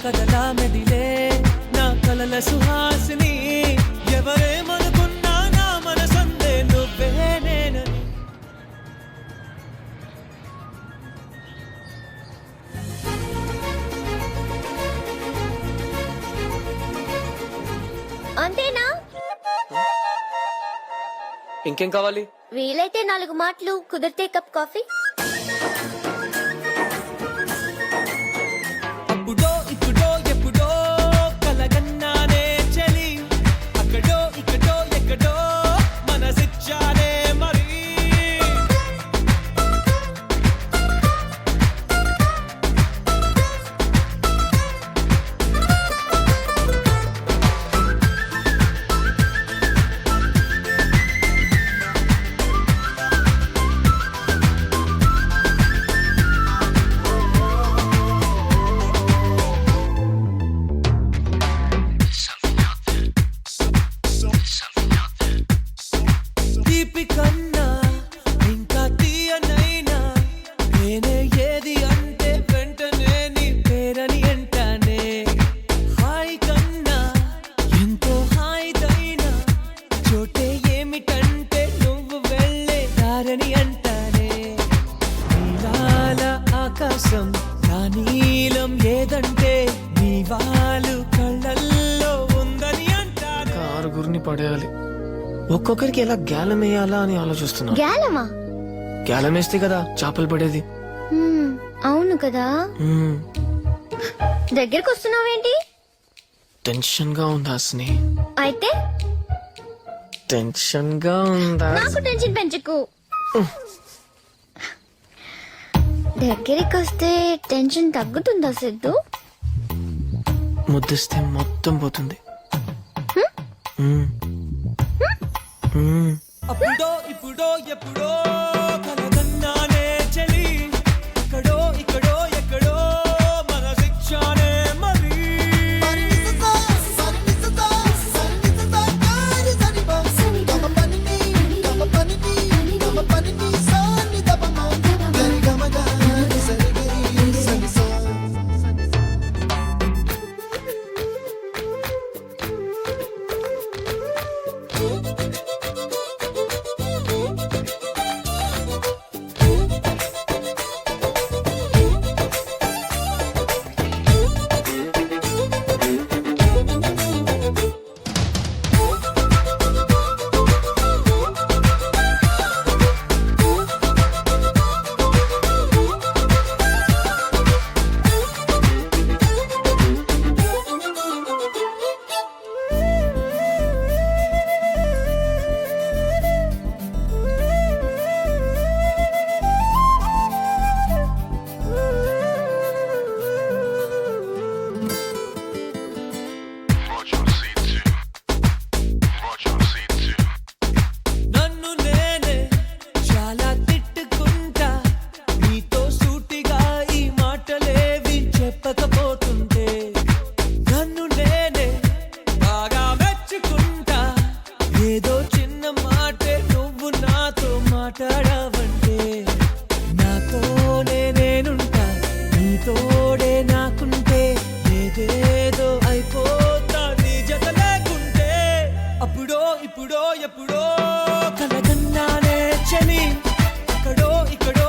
కదలా మెదిలే నా కలల సుహాసిని ఎవరేమనుకున్నా నా మనసందే నువ్వే నేనని. అంతేనా? ఇంకేం కావాలి? వీలైతే 4 మాటలు, కుదిరితే కప్ కాఫీ. అప్పుడో ఇప్పుడో ఎప్పుడో కలగన్నానే చలి, అక్కడో ఇక్కడో ఎక్కడో మనసిచ్చానే మరి. తీపి కన్నా ఇంకా తీయనైనా నేనే ఏది అంటే వెంటనే నీ పేరని అంటానే. హాయ్ కన్నా ఎంతో హాయిదైనా చోటే ఏమిటంటే నువ్వు వెళ్ళే దారని అంటానే. నీలాల ఆకాశం నా నీలం ఏదంటే నీ వాళ్ళు కళ్ళల్లో ఉందని అంటానే. ఆరుగురిని పడేయాలి, ఒక్కొక్కరికి ఎలా గ్యాలం వేయాలా అని ఆలోచిస్తున్నా. గ్యాలమా? గ్యాలం వేస్తే కదా చేపలు పడేది. అవును కదా. మ్మ్. దగ్గరకు వస్తున్నావేంటి? టెన్షన్ గా ఉందా అస్ని? అయితే టెన్షన్ గా ఉందా? నాకు టెన్షన్ పెంచకు. దగ్గరికి వస్తే టెన్షన్ తగ్గుతుందా సిద్ధు? ముద్దిస్తే మొత్తం పోతుంది. మ్మ్. మ్మ్. అప్పుడో ఇప్పుడో ఎప్పుడో కలగన్నానే చలి, అక్కడో ఇక్కడో ఎక్కడో మనసిచ్చానే మరి. నన్ను నేనే చాలా తిట్టుకుంటా, నీతో సూటిగా ఈ మాటలేవి చెప్పకపోతుంటే. నన్ను నేనే బాగా మెచ్చుకుంటా, ఏదో చిన్న మాటే నువ్వు నాతో మాట్లాడవంటే. నాతోనే నేనుంటా, నీతోడే నాకుంటే ఏదేదో అయిపోతా నీ జత లేకుంటే. అప్పుడో ఇప్పుడో ఎప్పుడో కలగన్నానే చలి, అక్కడో ఇక్కడో